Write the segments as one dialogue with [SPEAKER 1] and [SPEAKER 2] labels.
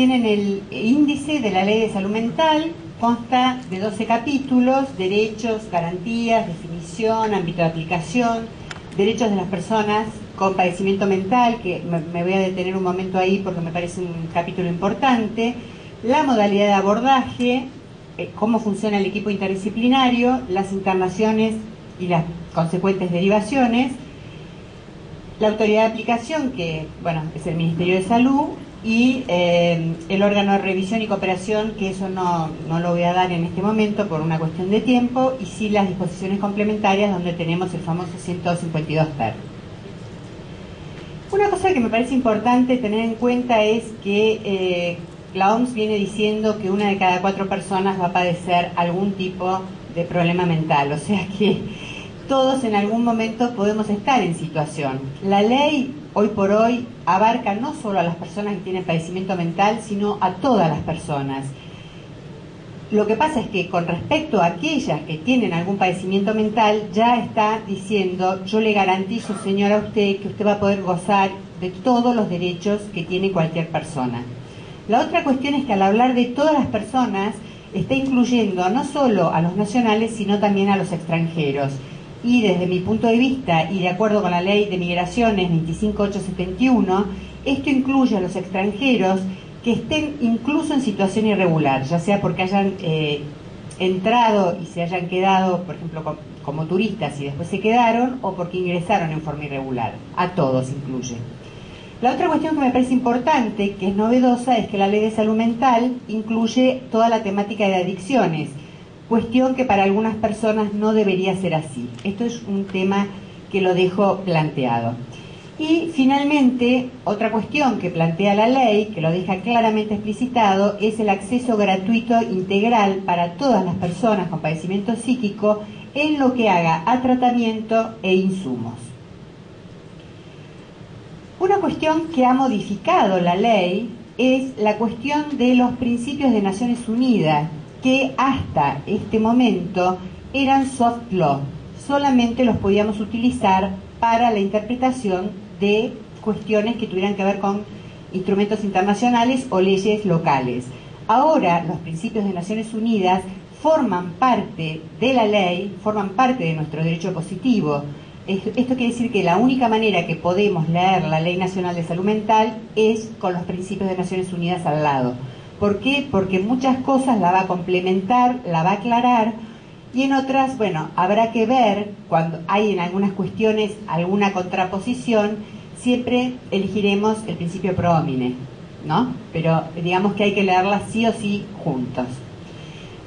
[SPEAKER 1] tienen el índice de la Ley de Salud Mental, consta de 12 capítulos: derechos, garantías, definición, ámbito de aplicación, derechos de las personas con padecimiento mental, que me voy a detener un momento ahí porque me parece un capítulo importante, la modalidad de abordaje, cómo funciona el equipo interdisciplinario, las internaciones y las consecuentes derivaciones, la autoridad de aplicación, que bueno, es el Ministerio de Salud, y el órgano de revisión y cooperación, que eso no lo voy a dar en este momento por una cuestión de tiempo, y sí las disposiciones complementarias, donde tenemos el famoso 152 ter. Una cosa que me parece importante tener en cuenta es que la OMS viene diciendo que 1 de cada 4 personas va a padecer algún tipo de problema mental, o sea que todos en algún momento podemos estar en situación. La ley, hoy por hoy, abarca no solo a las personas que tienen padecimiento mental, sino a todas las personas. Lo que pasa es que con respecto a aquellas que tienen algún padecimiento mental, ya está diciendo: yo le garantizo, señora, a usted que usted va a poder gozar de todos los derechos que tiene cualquier persona. La otra cuestión es que al hablar de todas las personas, está incluyendo no solo a los nacionales, sino también a los extranjeros. Y desde mi punto de vista, y de acuerdo con la Ley de Migraciones 25871, esto incluye a los extranjeros que estén incluso en situación irregular, ya sea porque hayan entrado y se hayan quedado, por ejemplo, como turistas y después se quedaron, o porque ingresaron en forma irregular. A todos incluye. La otra cuestión que me parece importante, que es novedosa, es que la Ley de Salud Mental incluye toda la temática de adicciones, cuestión que para algunas personas no debería ser así. Esto es un tema que lo dejo planteado. Y finalmente, otra cuestión que plantea la ley, que lo deja claramente explicitado, es el acceso gratuito integral para todas las personas con padecimiento psíquico en lo que haga a tratamiento e insumos. Una cuestión que ha modificado la ley es la cuestión de los principios de Naciones Unidas, que hasta este momento eran soft law, solamente los podíamos utilizar para la interpretación de cuestiones que tuvieran que ver con instrumentos internacionales o leyes locales. Ahora los principios de Naciones Unidas forman parte de la ley, forman parte de nuestro derecho positivo. Esto quiere decir que la única manera que podemos leer la Ley Nacional de Salud Mental es con los principios de Naciones Unidas al lado. ¿Por qué? Porque muchas cosas la va a complementar, la va a aclarar, y en otras, bueno, habrá que ver, cuando hay en algunas cuestiones alguna contraposición, siempre elegiremos el principio pro homine, ¿no? Pero digamos que hay que leerlas sí o sí juntos.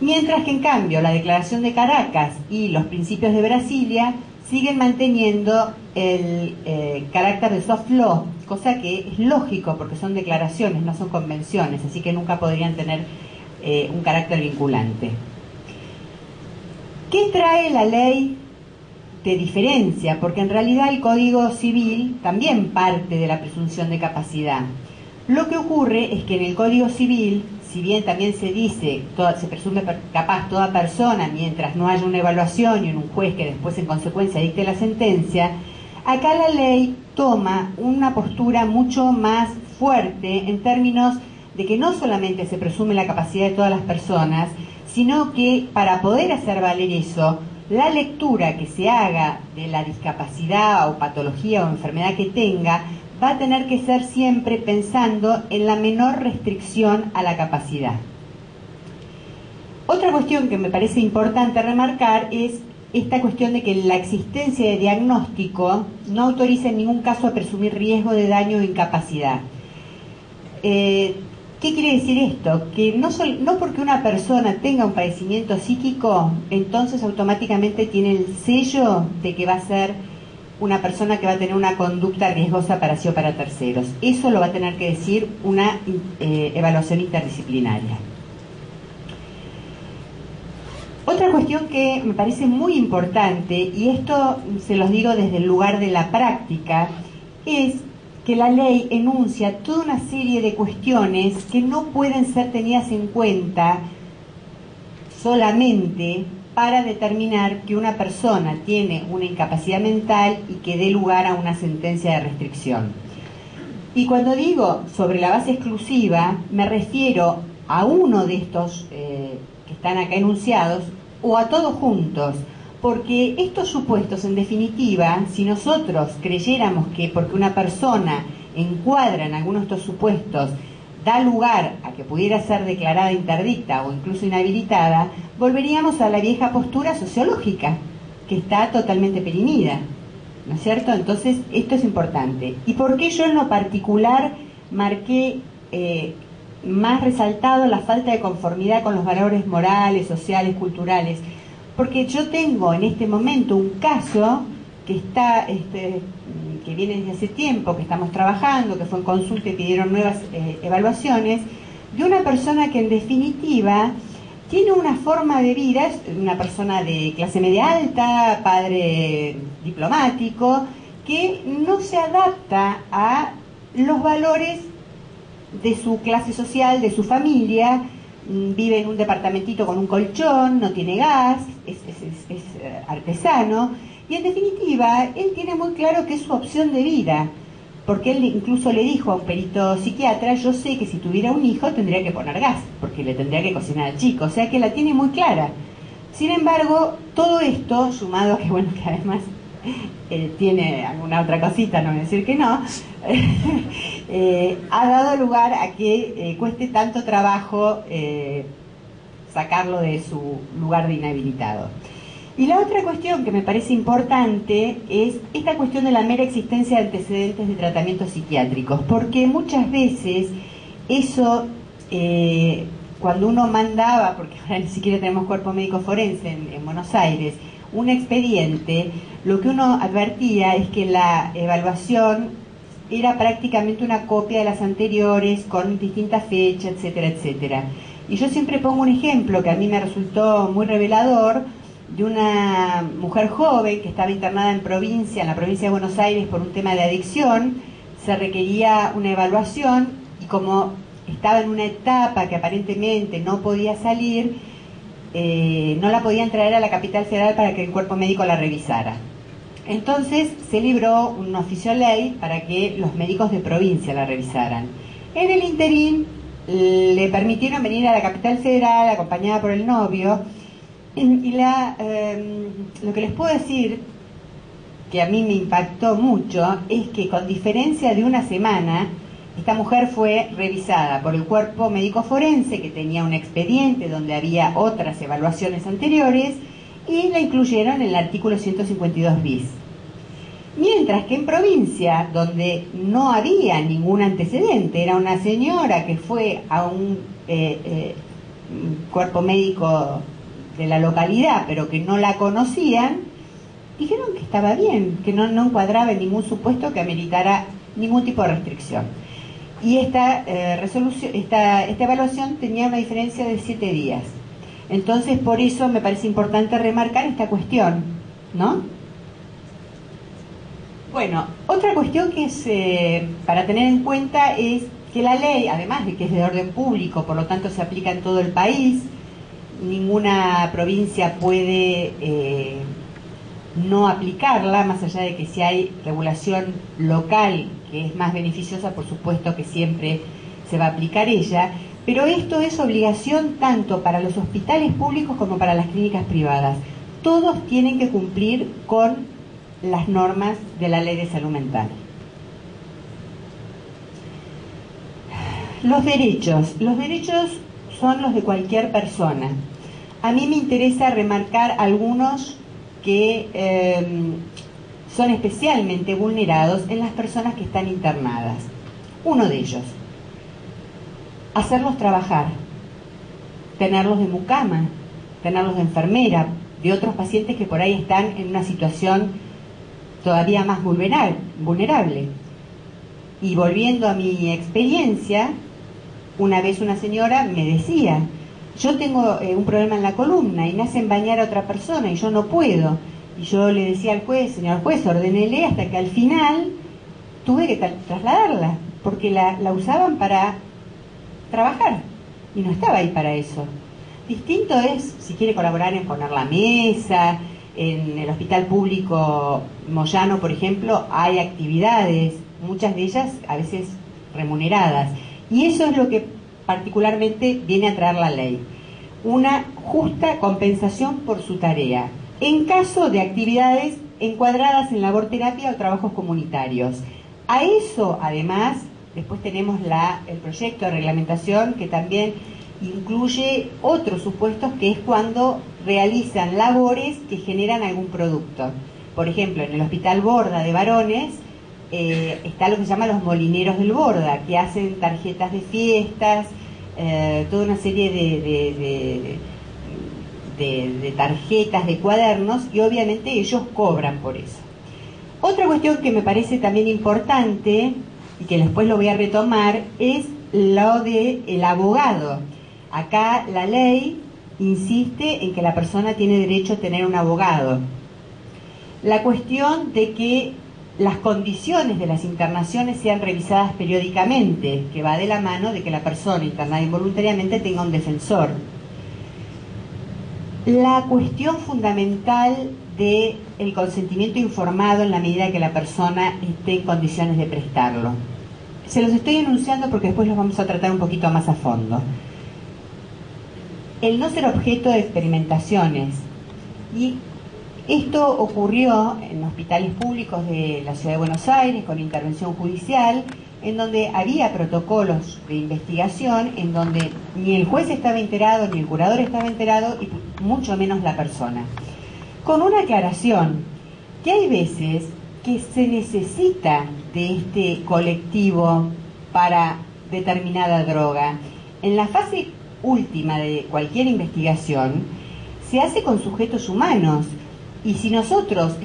[SPEAKER 1] Mientras que en cambio la Declaración de Caracas y los principios de Brasilia siguen manteniendo el carácter de soft law, cosa que es lógico porque son declaraciones, no son convenciones, así que nunca podrían tener un carácter vinculante. ¿Qué trae la ley de diferencia? Porque en realidad el Código Civil también parte de la presunción de capacidad. Lo que ocurre es que en el Código Civil, si bien también se dice, se presume capaz toda persona mientras no haya una evaluación y un juez que después en consecuencia dicte la sentencia, acá la ley toma una postura mucho más fuerte en términos de que no solamente se presume la capacidad de todas las personas, sino que para poder hacer valer eso, la lectura que se haga de la discapacidad o patología o enfermedad que tenga va a tener que ser siempre pensando en la menor restricción a la capacidad. Otra cuestión que me parece importante remarcar es esta cuestión de que la existencia de diagnóstico no autoriza en ningún caso a presumir riesgo de daño o incapacidad. ¿Qué quiere decir esto? Que no porque una persona tenga un padecimiento psíquico, entonces automáticamente tiene el sello de que va a ser una persona que va a tener una conducta riesgosa para sí o para terceros. Eso lo va a tener que decir una evaluación interdisciplinaria. Otra cuestión que me parece muy importante, y esto se los digo desde el lugar de la práctica, es que la ley enuncia toda una serie de cuestiones que no pueden ser tenidas en cuenta solamente para determinar que una persona tiene una incapacidad mental y que dé lugar a una sentencia de restricción. Y cuando digo sobre la base exclusiva, me refiero a uno de estos que están acá enunciados o a todos juntos, porque estos supuestos, en definitiva, si nosotros creyéramos que porque una persona encuadra en algunos de estos supuestos da lugar a que pudiera ser declarada interdicta o incluso inhabilitada, volveríamos a la vieja postura sociológica, que está totalmente perimida, ¿no es cierto? Entonces, esto es importante. ¿Y por qué yo en lo particular marqué más resaltado la falta de conformidad con los valores morales, sociales, culturales? Porque yo tengo en este momento un caso que está, que viene desde hace tiempo, que estamos trabajando, que fue en consulta y pidieron nuevas evaluaciones, de una persona que en definitiva tiene una forma de vida, es una persona de clase media alta, padre diplomático, que no se adapta a los valores de su clase social, de su familia, vive en un departamentito con un colchón, no tiene gas, es artesano, y en definitiva, él tiene muy claro que es su opción de vida, porque él incluso le dijo a un perito psiquiatra, yo sé que si tuviera un hijo tendría que poner gas, porque le tendría que cocinar al chico, o sea que la tiene muy clara. Sin embargo, todo esto, sumado a que, bueno, que además tiene alguna otra cosita, no voy a decir que no, ha dado lugar a que cueste tanto trabajo sacarlo de su lugar de inhabilitado. Y la otra cuestión que me parece importante es esta cuestión de la mera existencia de antecedentes de tratamientos psiquiátricos, porque muchas veces eso, cuando uno mandaba, porque ahora ni siquiera tenemos cuerpo médico forense en Buenos Aires, un expediente, lo que uno advertía es que la evaluación era prácticamente una copia de las anteriores, con distintas fechas, etcétera, etcétera. Y yo siempre pongo un ejemplo que a mí me resultó muy revelador, de una mujer joven que estaba internada en la provincia de Buenos Aires, por un tema de adicción. Se requería una evaluación y como estaba en una etapa que aparentemente no podía salir, no la podían traer a la capital federal para que el cuerpo médico la revisara. Entonces se libró un oficio ley para que los médicos de provincia la revisaran. En el interín le permitieron venir a la capital federal acompañada por el novio. Y lo que les puedo decir, que a mí me impactó mucho, es que con diferencia de una semana, esta mujer fue revisada por el cuerpo médico forense, que tenía un expediente donde había otras evaluaciones anteriores, y la incluyeron en el artículo 152 bis. Mientras que en provincia, donde no había ningún antecedente, era una señora que fue a un cuerpo médico de la localidad, pero que no la conocían, dijeron que estaba bien, que no encuadraba en ningún supuesto que ameritara ningún tipo de restricción. Y esta evaluación tenía una diferencia de 7 días. Entonces, por eso me parece importante remarcar esta cuestión, ¿no? Bueno, otra cuestión que es para tener en cuenta es que la ley, además de que es de orden público, por lo tanto se aplica en todo el país, ninguna provincia puede no aplicarla, más allá de que si hay regulación local que es más beneficiosa, por supuesto que siempre se va a aplicar ella, pero esto es obligación tanto para los hospitales públicos como para las clínicas privadas. Todos tienen que cumplir con las normas de la Ley de Salud Mental. Los derechos son los de cualquier persona. A mí me interesa remarcar algunos que son especialmente vulnerados en las personas que están internadas. Uno de ellos, hacerlos trabajar, tenerlos de mucama, tenerlos de enfermera, de otros pacientes que por ahí están en una situación todavía más vulnerable. Y volviendo a mi experiencia, una vez una señora me decía, yo tengo un problema en la columna y me hacen bañar a otra persona y yo no puedo. Y yo le decía al juez, señor juez, ordénele, hasta que al final tuve que trasladarla, porque la usaban para trabajar y no estaba ahí para eso. Distinto es si quiere colaborar en poner la mesa. En el Hospital Público Moyano, por ejemplo, hay actividades, muchas de ellas a veces remuneradas. Y eso es lo que particularmente viene a traer la ley. Una justa compensación por su tarea, en caso de actividades encuadradas en laborterapia o trabajos comunitarios. A eso, además, después tenemos el proyecto de reglamentación que también incluye otros supuestos, que es cuando realizan labores que generan algún producto. Por ejemplo, en el Hospital Borda de varones está lo que se llama los molineros del Borda, que hacen tarjetas de fiestas, toda una serie de tarjetas, de cuadernos, y obviamente ellos cobran por eso. Otra cuestión que me parece también importante, y que después lo voy a retomar, es lo del abogado. Acá la ley insiste en que la persona tiene derecho a tener un abogado. La cuestión de que las condiciones de las internaciones sean revisadas periódicamente, que va de la mano de que la persona internada involuntariamente tenga un defensor. La cuestión fundamental del consentimiento informado en la medida que la persona esté en condiciones de prestarlo. Se los estoy enunciando porque después los vamos a tratar un poquito más a fondo. El no ser objeto de experimentaciones. Y esto ocurrió en hospitales públicos de la Ciudad de Buenos Aires con intervención judicial, en donde había protocolos de investigación, en donde ni el juez estaba enterado, ni el curador estaba enterado, y mucho menos la persona. Con una aclaración, que hay veces que se necesita de este colectivo para determinada droga. En la fase última de cualquier investigación, se hace con sujetos humanos. Y si nosotros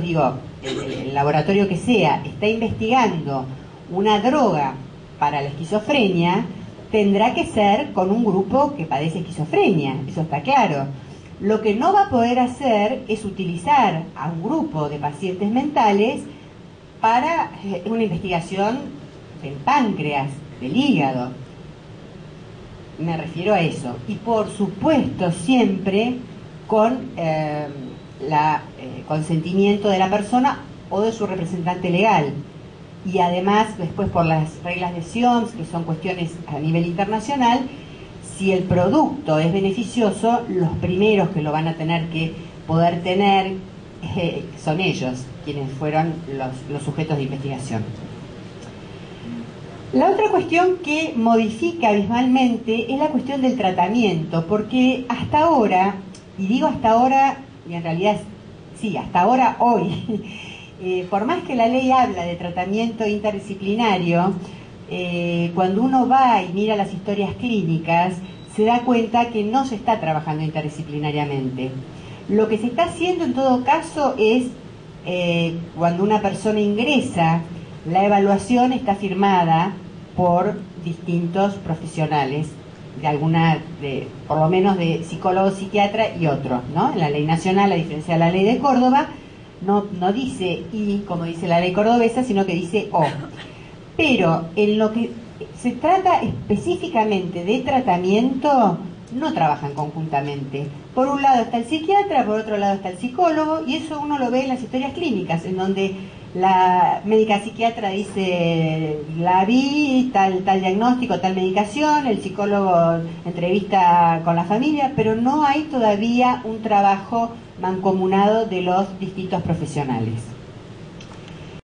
[SPEAKER 1] digo, el laboratorio que sea, está investigando una droga para la esquizofrenia, tendrá que ser con un grupo que padece esquizofrenia, eso está claro. Lo que no va a poder hacer es utilizar a un grupo de pacientes mentales para una investigación del páncreas, del hígado. Me refiero a eso. Y por supuesto siempre con consentimiento de la persona o de su representante legal. Y además, después por las reglas de SIOMS, que son cuestiones a nivel internacional, si el producto es beneficioso, los primeros que lo van a tener que poder tener son ellos, quienes fueron los sujetos de investigación. La otra cuestión que modifica abismalmente es la cuestión del tratamiento, porque hasta ahora, y digo hasta ahora, y en realidad sí, hasta ahora, hoy, por más que la ley habla de tratamiento interdisciplinario, cuando uno va y mira las historias clínicas, se da cuenta que no se está trabajando interdisciplinariamente. Lo que se está haciendo en todo caso es, cuando una persona ingresa, la evaluación está firmada por distintos profesionales, por lo menos de psicólogo, psiquiatra y otros, ¿no? En la ley nacional, a diferencia de la ley de Córdoba, no dice I, como dice la ley cordobesa, sino que dice O. Pero en lo que se trata específicamente de tratamiento, no trabajan conjuntamente. Por un lado está el psiquiatra, por otro lado está el psicólogo, y eso uno lo ve en las historias clínicas, en donde la médica psiquiatra dice, la vi, tal diagnóstico, tal medicación, el psicólogo entrevista con la familia, pero no hay todavía un trabajo mancomunado de los distintos profesionales.